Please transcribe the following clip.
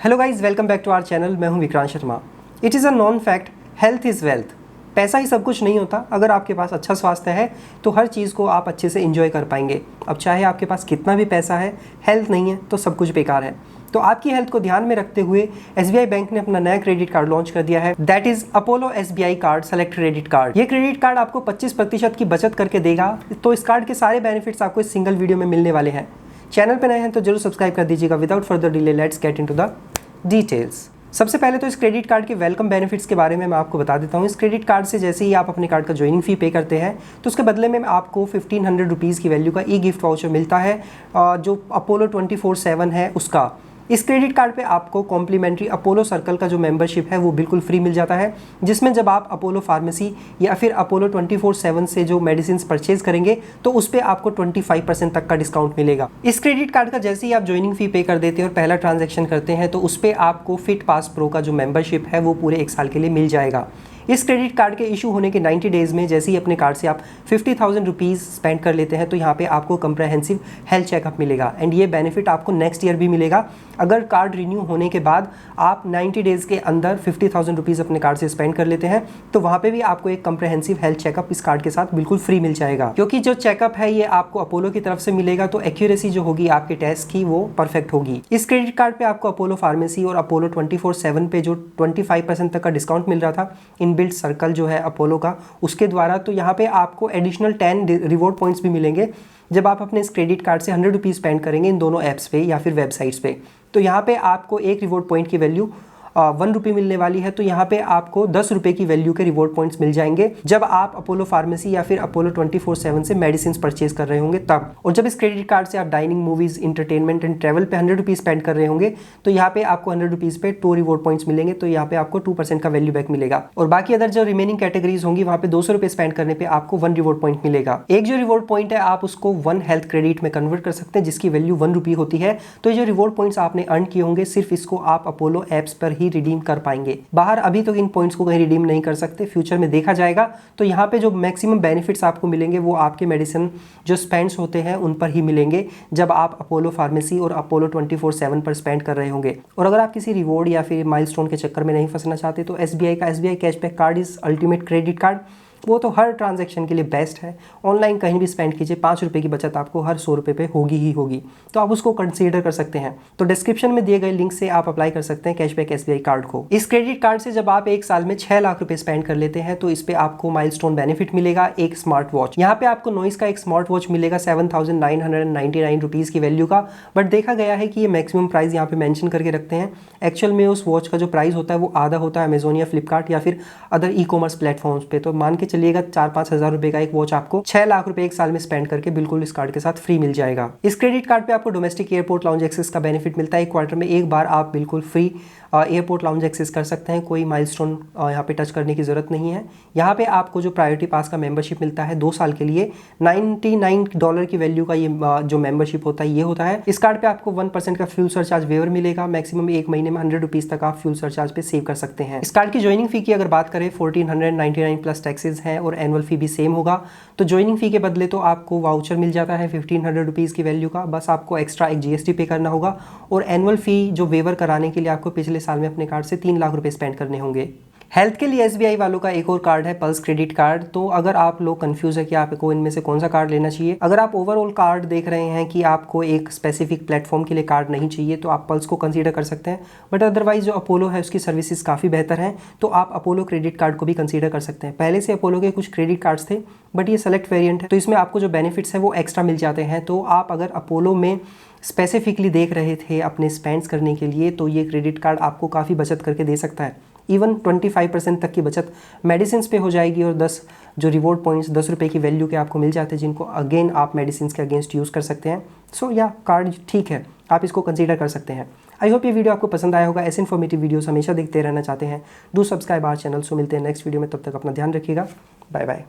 Hello guys, welcome back to our channel. मैं हूं Vikrant Sharma. It is a known fact, health is wealth. पैसा ही सब कुछ नहीं होता। अगर आपके पास अच्छा स्वास्थ्य है तो हर चीज़ को आप अच्छे से एंजॉय कर पाएंगे। अब चाहे आपके पास कितना भी पैसा है, हेल्थ नहीं है तो सब कुछ बेकार है। तो आपकी हेल्थ को ध्यान में रखते हुए SBI बैंक ने अपना नया क्रेडिट कार्ड लॉन्च कर दिया है, that is Apollo SBI card select credit card. ये क्रेडिट कार्ड आपको 25% की बचत करके देगा। तो इस कार्ड के सारे बेनिफिट्स आपको इस सिंगल वीडियो में मिलने वाले हैं। चैनल पर नए हैं तो जरूर सब्सक्राइब कर दीजिएगा। Without further delay let's get into the details. सबसे पहले तो इस क्रेडिट कार्ड के वेलकम बेनिफिट्स के बारे में मैं आपको बता देता हूँ। इस क्रेडिट कार्ड से जैसे ही आप अपने कार्ड का ज्वाइनिंग फी पे करते हैं तो उसके बदले में आपको 1500 रुपीज़ की वैल्यू का गिफ्ट वाउचर मिलता है, जो अपोलो 24/7 है उसका। इस क्रेडिट कार्ड पे आपको कॉम्प्लीमेंट्री अपोलो सर्कल का जो मेंबरशिप है वो बिल्कुल फ्री मिल जाता है, जिसमें जब आप अपोलो फार्मेसी या फिर अपोलो 24/7 से जो मेडिसिन परचेज करेंगे तो उस पर आपको 25% तक का डिस्काउंट मिलेगा। इस क्रेडिट कार्ड का जैसे ही आप ज्वाइनिंग फी पे कर देते हैं और पहला ट्रांजैक्शन करते हैं तो उस पर आपको फिट पास प्रो का जो मेंबरशिप है वो पूरे 1 साल के लिए मिल जाएगा। इस क्रेडिट कार्ड के इशू होने के 90 डेज़ में जैसे ही अपने कार्ड से आप 50,000 रुपीज़ स्पेंड कर लेते हैं तो यहाँ पे आपको कंप्रहेंसिव हेल्थ चेकअप मिलेगा। एंड ये बेनिफिट आपको नेक्स्ट ईयर भी मिलेगा। अगर कार्ड रिन्यू होने के बाद आप 90 डेज़ के अंदर 50,000 रुपीज़ अपने कार्ड से स्पेंड कर लेते हैं तो वहाँ पे भी आपको एक कंप्रहेंसिव हेल्थ चेकअप इस कार्ड के साथ बिल्कुल फ्री मिल जाएगा। क्योंकि जो चेकअप है ये आपको अपोलो की तरफ से मिलेगा तो एक्यूरेसी जो होगी आपके टेस्ट की वो परफेक्ट होगी। इस क्रेडिट कार्ड पे आपको अपोलो फार्मेसी और अपोलो 24/7 पे जो 25% तक का डिस्काउंट मिल रहा था इनबिल्ट सर्कल जो है अपोलो का उसके द्वारा, तो यहाँ पे आपको एडिशनल 10 रिवॉर्ड पॉइंट्स भी मिलेंगे जब आप अपने इस क्रेडिट कार्ड से 100 रुपीज़ स्पेंड करेंगे इन दोनों ऐप्स पे या फिर वेबसाइट्स पे। तो यहाँ पे आपको एक रिवॉर्ड पॉइंट की वैल्यू 1 रुपये मिलने वाली है। तो यहाँ पे आपको 10 रुपये की वैल्यू के रिवॉर्ड पॉइंट्स मिल जाएंगे जब आप अपोलो फार्मेसी या फिर अपोलो 24/7 से मेडिसिन परचेज कर रहे होंगे तब। और जब इस क्रेडिट कार्ड से आप dining, movies, entertainment and travel पे 100 रुपीज़ स्पेंड कर रहे होंगे तो यहाँ पे आपको 100 रुपीज़ पे 2 रिवॉर्ड पॉइंट्स मिलेंगे। तो यहाँ पे आपको 2% का वैल्यू बैक मिलेगा। और बाकी अदर जो रिमेनिंग कैटेगरीज होंगी वहाँ पे 200 रुपये स्पेंड करने पर आपको 1 रिवॉर्ड पॉइंट मिलेगा। एक जो रिवॉर्ड पॉइंट है आप उसको 1 हेल्थ क्रेडिट में कन्वर्ट कर सकते हैं जिसकी वैल्यू 1 रुपये होती है। तो ये जो रिवॉर्ड पॉइंट्स आपने अर्न किए होंगे सिर्फ इसको आप अपोलो एप्स पर ही रिडीम कर पाएंगे। बाहर अभी तो इन पॉइंट्स को कहीं रिडीम नहीं कर सकते, फ्यूचर में देखा जाएगा। तो यहाँ पे जो मैक्सिमम बेनिफिट्स आपको मिलेंगे वो आपके मेडिसिन जो स्पेंड्स होते हैं उन पर ही मिलेंगे जब आप अपोलो फार्मेसी और अपोलो 24/7 पर स्पेंड कर रहे होंगे। और अगर आप किसी रिवॉर्ड या फिर माइलस्टोन के चक्कर में नहीं फंसना चाहते तो SBI का SBI cashback card is ultimate credit card. वो तो हर ट्रांजैक्शन के लिए बेस्ट है। ऑनलाइन कहीं भी स्पेंड कीजिए, 5 रुपये की बचत आपको हर 100 रुपये पे होगी ही होगी। तो आप उसको कंसीडर कर सकते हैं। तो डिस्क्रिप्शन में दिए गए लिंक से आप अप्लाई कर सकते हैं कैशबैक SBI कार्ड को। इस क्रेडिट कार्ड से जब आप 1 साल में 6 लाख रुपए स्पेंड कर लेते हैं तो इस पे आपको माइलस्टोन बेनिफिट मिलेगा, एक स्मार्ट वॉच। यहाँ पे आपको नॉइस का एक स्मार्ट वॉच मिलेगा 7,999 रुपीज़ की वैल्यू का। बट देखा गया है कि ये मैक्सिमम प्राइस यहाँ पे मेंशन करके रखते हैं। एक्चुअल में उस वॉच का जो प्राइस होता है वो आधा होता है अमेजोन या फ्लिपकार्ट या फिर अदर ई-कॉमर्स प्लेटफॉर्म्स पे। तो मान के चलिएगा 4-5 हज़ार रुपए का एक वॉच आपको 6 लाख रुपए 1 साल में स्पेंड करके बिल्कुल इस कार्ड के साथ फ्री मिल जाएगा। इस क्रेडिट कार्ड पे आपको डोमेस्टिक एयरपोर्ट लाउंज एक्सेस का बेनिफिट मिलता है। 1 क्वार्टर में एक बार आप बिल्कुल फ्री एयरपोर्ट लाउंज एक्सेस कर सकते हैं। कोई माइलस्टोन यहाँ पे टच करने की ज़रूरत नहीं है। यहाँ पे आपको जो प्रायोरिटी पास का मेंबरशिप मिलता है 2 साल के लिए, $99 की वैल्यू का ये जो मेंबरशिप होता है ये होता है। इस कार्ड पे आपको 1% का फ्यूल सरचार्ज वेवर मिलेगा। मैक्सिमम 1 महीने में 100 रुपीज़ तक आप फ्यूल सरचार्ज पे सेव कर सकते हैं। इस कार्ड की ज्वाइनिंग फी की अगर बात करें 1499 प्लस टैक्सेस हैं और एनुअल फी भी सेम होगा। तो ज्वाइनिंग फी के बदले तो आपको वाउचर मिल जाता है 1500 रुपीज़ की वैल्यू का। बस आपको एक्स्ट्रा एक GST पे करना होगा। और एनुअल फी जो वेवर कराने के लिए आपको पिछले साल में अपने कार्ड से 3 लाख रुपए स्पेंड करने होंगे। हेल्थ के लिए SBI वालों का एक और कार्ड है पल्स क्रेडिट कार्ड। तो अगर आप लोग कंफ्यूज है कि आपको इनमें से कौन सा कार्ड लेना चाहिए, अगर आप ओवरऑल कार्ड देख रहे हैं कि आपको एक स्पेसिफिक प्लेटफॉर्म के लिए कार्ड नहीं चाहिए तो आप पल्स को कंसीडर कर सकते हैं। बट अदरवाइज जो अपोलो है उसकी सर्विसेज काफ़ी बेहतर हैं तो आप अपोलो क्रेडिट कार्ड को भी कंसीडर कर सकते हैं। पहले से अपोलो के कुछ क्रेडिट कार्ड्स थे बट ये सेलेक्ट वेरिएंट है तो इसमें आपको जो बेनिफिट्स है वो एक्स्ट्रा मिल जाते हैं। तो आप अगर अपोलो में स्पेसिफिकली देख रहे थे अपने स्पेंड्स करने के लिए तो ये क्रेडिट कार्ड आपको काफ़ी बचत करके दे सकता है। इवन 25% तक की बचत मेडिसिन पे हो जाएगी और 10 जो रिवॉर्ड पॉइंट्स 10 रुपये की वैल्यू के आपको मिल जाते हैं जिनको अगेन आप मेडिसिन के अगेंस्ट यूज़ कर सकते हैं। सो या कार्ड ठीक है, आप इसको कंसीडर कर सकते हैं। आई होप ये वीडियो आपको पसंद आया होगा। ऐसे इन्फॉर्मेटिव वीडियोस हमेशा देखते रहना चाहते हैं डू सब्सक्राइब आवर चैनल। सो मिलते हैं नेक्स्ट वीडियो में, तब तक अपना ध्यान रखिएगा। Bye bye.